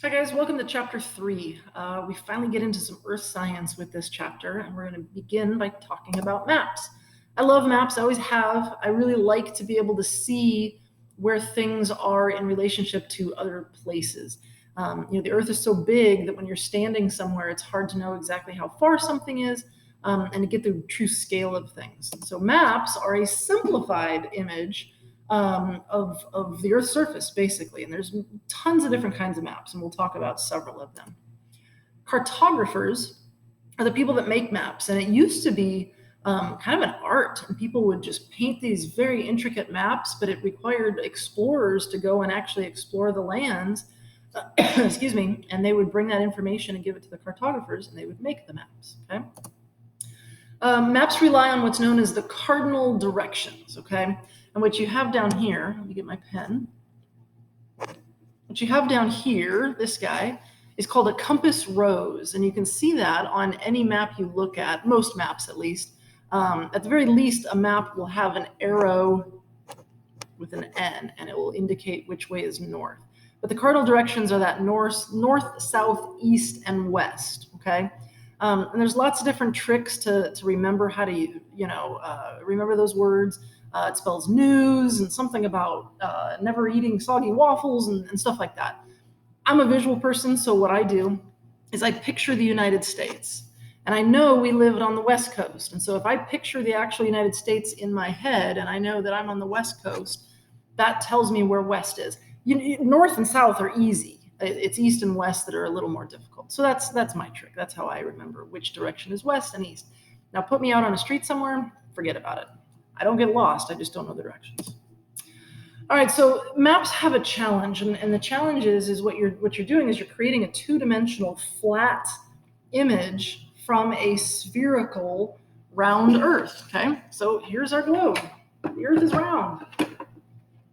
Hi guys, welcome to chapter 3. We finally get into some earth science with this chapter, and we're going to begin by talking about maps. I love maps, I always have. I really like to be able to see where things are in relationship to other places. The earth is so big that when you're standing somewhere, it's hard to know exactly how far something is and to get the true scale of things. So maps are a simplified image of the Earth's surface, basically. And there's tons of different kinds of maps, and we'll talk about several of them. Cartographers are the people that make maps, and it used to be kind of an art, and people would just paint these very intricate maps, but it required explorers to go and actually explore the lands. Excuse me, and they would bring that information and give it to the cartographers, and they would make the maps. Okay. Maps rely on what's known as the cardinal directions, okay? And what you have down here, let me get my pen. What you have down here, this guy, is called a compass rose. And you can see that on any map you look at, most maps at least. At the very least, a map will have an arrow with an N, and it will indicate which way is north. But the cardinal directions are that north, south, east, and west, okay? And there's lots of different tricks to remember how to, remember those words. It spells news and something about never eating soggy waffles and stuff like that. I'm a visual person, so what I do is I picture the United States. And I know we live on the West Coast. And so if I picture the actual United States in my head and I know that I'm on the West Coast, that tells me where West is. North and South are easy. It's East and West that are a little more difficult. So that's my trick. That's how I remember which direction is West and East. Now put me out on a street somewhere, forget about it. I don't get lost. I just don't know the directions. All right, so maps have a challenge, and the challenge is what you're doing is you're creating a two-dimensional flat image from a spherical round Earth. Okay, so here's our globe. The Earth is round.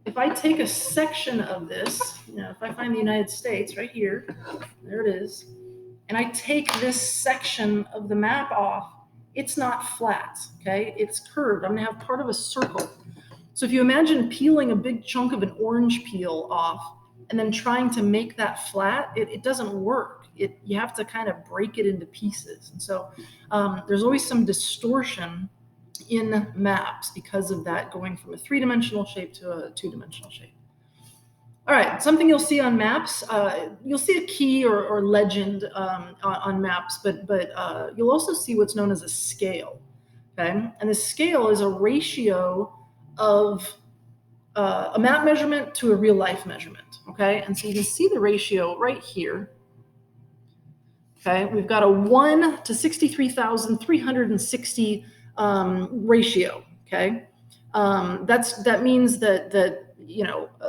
If I take a section of this, if I find the United States right here, there it is, and I take this section of the map off, it's not flat. Okay, it's curved. I'm going to have part of a circle. So if you imagine peeling a big chunk of an orange peel off and then trying to make that flat, it doesn't work. You have to kind of break it into pieces. And so there's always some distortion in maps because of that, going from a three-dimensional shape to a two-dimensional shape. All right, something you'll see on maps, you'll see a key or legend on maps, but you'll also see what's known as a scale. Okay, and the scale is a ratio of a map measurement to a real life measurement. Okay, and so you can see the ratio right here. Okay, we've got a 1 to 63,360 ratio. Okay, that means that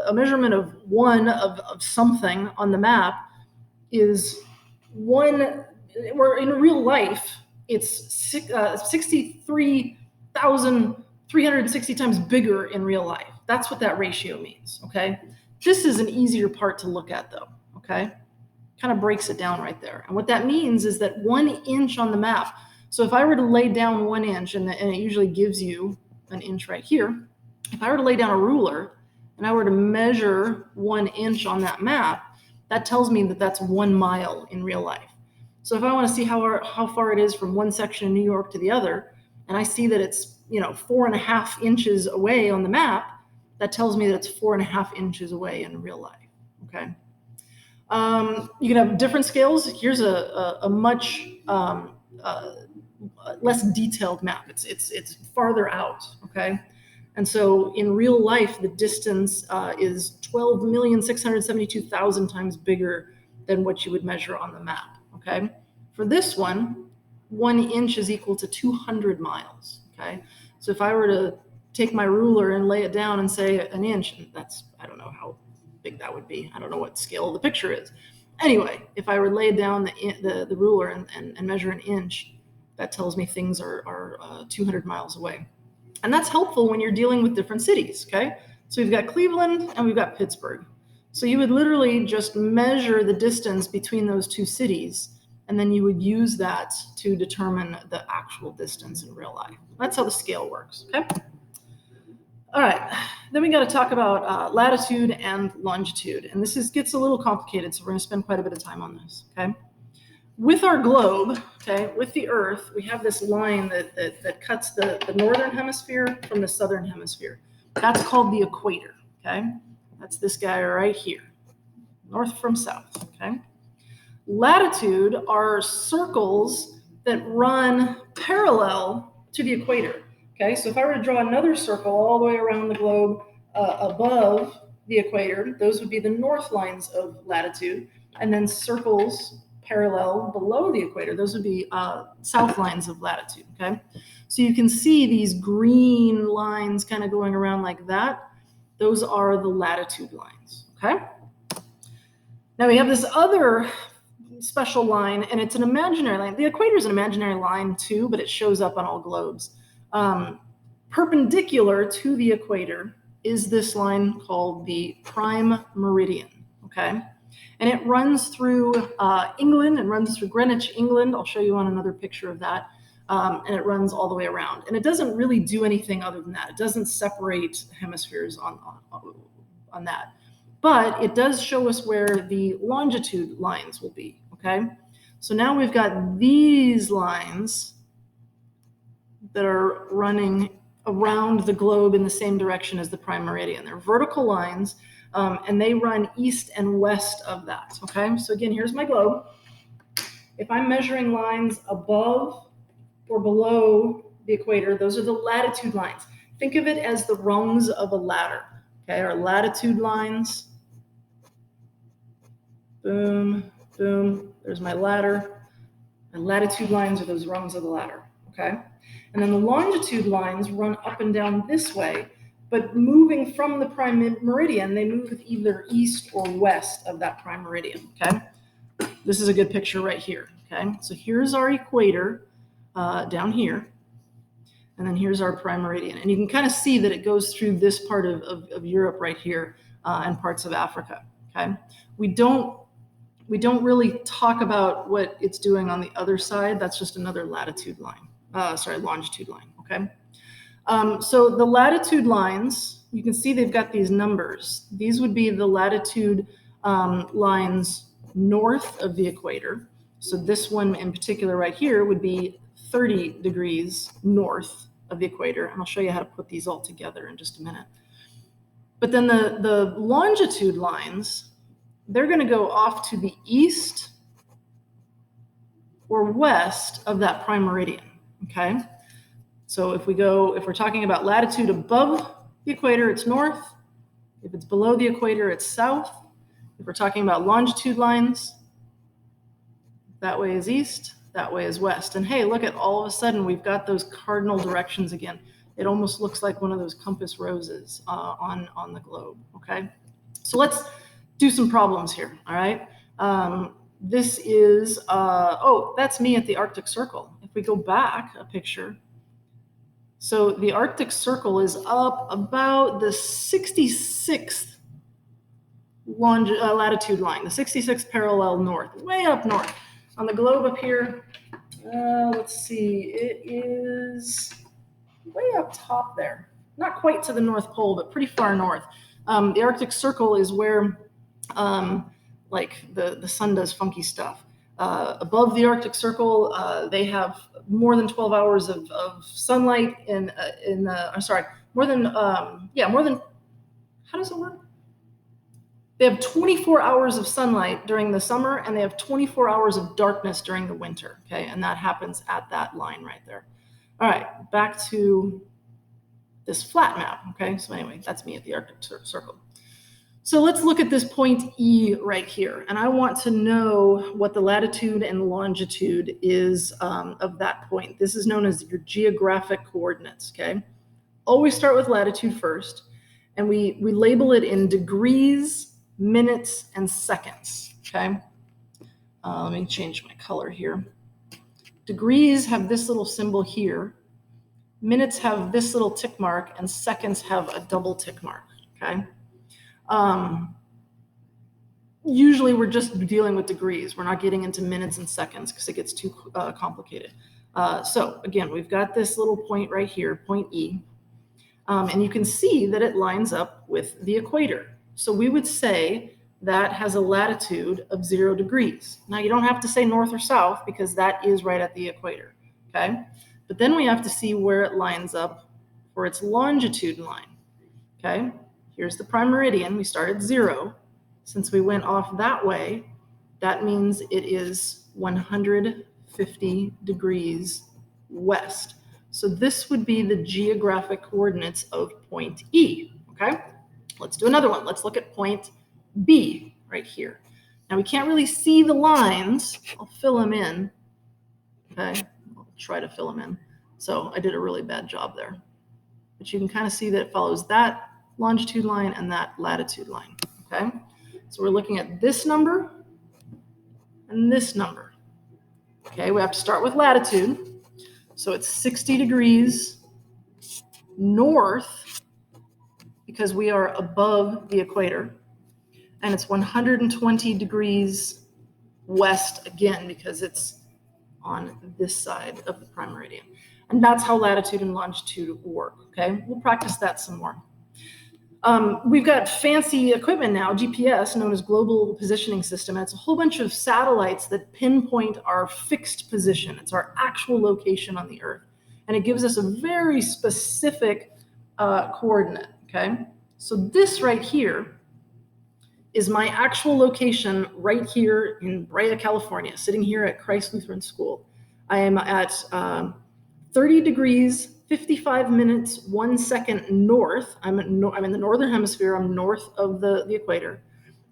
a measurement of one of something on the map is one. Where in real life it's 63,360 times bigger in real life. That's what that ratio means. Okay, this is an easier part to look at though. Okay, kind of breaks it down right there. And what that means is that 1 inch on the map. So if I were to lay down 1 inch, and it usually gives you an inch right here, if I were to lay down a ruler and I were to measure 1 inch on that map, that tells me that that's 1 mile in real life. So if I want to see how far it is from one section of New York to the other, and I see that it's 4.5 inches away on the map, that tells me that it's 4.5 inches away in real life. Okay. You can have different scales. Here's a much less detailed map. It's farther out. Okay. And so in real life, the distance is 12,672,000 times bigger than what you would measure on the map. Okay. For this one, 1 inch is equal to 200 miles. Okay. So if I were to take my ruler and lay it down and say an inch, and I don't know how big that would be. I don't know what scale the picture is. Anyway, if I were to lay down the ruler and measure an inch, that tells me things are 200 miles away. And that's helpful when you're dealing with different cities, okay? So we've got Cleveland and we've got Pittsburgh. So you would literally just measure the distance between those two cities, and then you would use that to determine the actual distance in real life. That's how the scale works, okay? All right, then we got to talk about latitude and longitude. And this gets a little complicated, so we're going to spend quite a bit of time on this, okay? With our globe, okay, with the Earth, we have this line that cuts the northern hemisphere from the southern hemisphere. That's called the equator, okay? That's this guy right here, north from south, okay? Latitude are circles that run parallel to the equator. Okay, so if I were to draw another circle all the way around the globe above the equator, those would be the north lines of latitude, and then circles parallel below the equator, those would be south lines of latitude. Okay, so you can see these green lines kind of going around like that. Those are the latitude lines. Okay, now we have this other special line, and it's an imaginary line. The equator is an imaginary line too, but it shows up on all globes. Perpendicular to the equator is this line called the prime meridian, okay? And it runs through England and runs through Greenwich, England. I'll show you on another picture of that. And it runs all the way around. And it doesn't really do anything other than that. It doesn't separate hemispheres on that. But it does show us where the longitude lines will be, okay? So now we've got these lines that are running around the globe in the same direction as the prime meridian. They're vertical lines, and they run east and west of that, okay? So again, here's my globe. If I'm measuring lines above or below the equator, those are the latitude lines. Think of it as the rungs of a ladder, okay? Our latitude lines, boom, boom, there's my ladder. My latitude lines are those rungs of the ladder, okay? And then the longitude lines run up and down this way, but moving from the prime meridian, they move either east or west of that prime meridian, okay? This is a good picture right here, okay? So here's our equator down here, and then here's our prime meridian. And you can kind of see that it goes through this part of Europe right here and parts of Africa, okay? We don't really talk about what it's doing on the other side. That's just another latitude line. Longitude line, okay? So the latitude lines, you can see they've got these numbers. These would be the latitude lines north of the equator. So this one in particular right here would be 30 degrees north of the equator. And I'll show you how to put these all together in just a minute. But then the longitude lines, they're going to go off to the east or west of that prime meridian. Okay, so if we're talking about latitude above the equator, it's north. If it's below the equator, it's south. If we're talking about longitude lines, that way is east, that way is west. And hey, look at all of a sudden we've got those cardinal directions again. It almost looks like one of those compass roses on the globe. Okay, so let's do some problems here. All right. This is, that's me at the Arctic Circle. If we go back a picture, so the Arctic Circle is up about the 66th latitude line, the 66th parallel north, way up north. On the globe up here, let's see, it is way up top there. Not quite to the North Pole, but pretty far north. The Arctic Circle is where like the sun does funky stuff. Above the Arctic Circle, they have more than 12 hours of sunlight more than, how does it work? They have 24 hours of sunlight during the summer, and they have 24 hours of darkness during the winter, okay? And that happens at that line right there. All right, back to this flat map, okay? So anyway, that's me at the Arctic Circle. So let's look at this point E right here. And I want to know what the latitude and longitude is of that point. This is known as your geographic coordinates, okay? Always start with latitude first. And we label it in degrees, minutes, and seconds, okay? Let me change my color here. Degrees have this little symbol here. Minutes have this little tick mark, and seconds have a double tick mark, okay? Usually we're just dealing with degrees. We're not getting into minutes and seconds because it gets too complicated. So again, we've got this little point right here, point E. And you can see that it lines up with the equator. So we would say that has a latitude of 0 degrees. Now you don't have to say north or south because that is right at the equator, okay? But then we have to see where it lines up for its longitude line, okay? Here's the prime meridian. We start at 0. Since we went off that way, that means it is 150 degrees west. So this would be the geographic coordinates of point E, okay? Let's do another one. Let's look at point B right here. Now we can't really see the lines. I'll fill them in, okay? I'll try to fill them in. So I did a really bad job there. But you can kind of see that it follows that longitude line and that latitude line, okay? So we're looking at this number and this number. Okay, we have to start with latitude. So it's 60 degrees north because we are above the equator. And it's 120 degrees west again because it's on this side of the prime meridian. And that's how latitude and longitude work, okay? We'll practice that some more. We've got fancy equipment now, GPS, known as Global Positioning System. And it's a whole bunch of satellites that pinpoint our fixed position. It's our actual location on the Earth. And it gives us a very specific coordinate, okay? So this right here is my actual location right here in Brea, California, sitting here at Christ Lutheran School. I am at 30 degrees 55 minutes, 1 second north. I'm in the northern hemisphere. I'm north of the equator.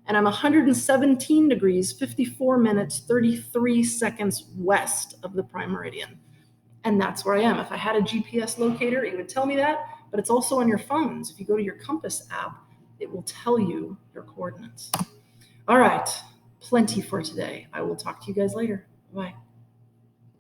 And I'm 117 degrees, 54 minutes, 33 seconds west of the prime meridian. And that's where I am. If I had a GPS locator, it would tell me that, but it's also on your phones. If you go to your Compass app, it will tell you your coordinates. All right, plenty for today. I will talk to you guys later. Bye.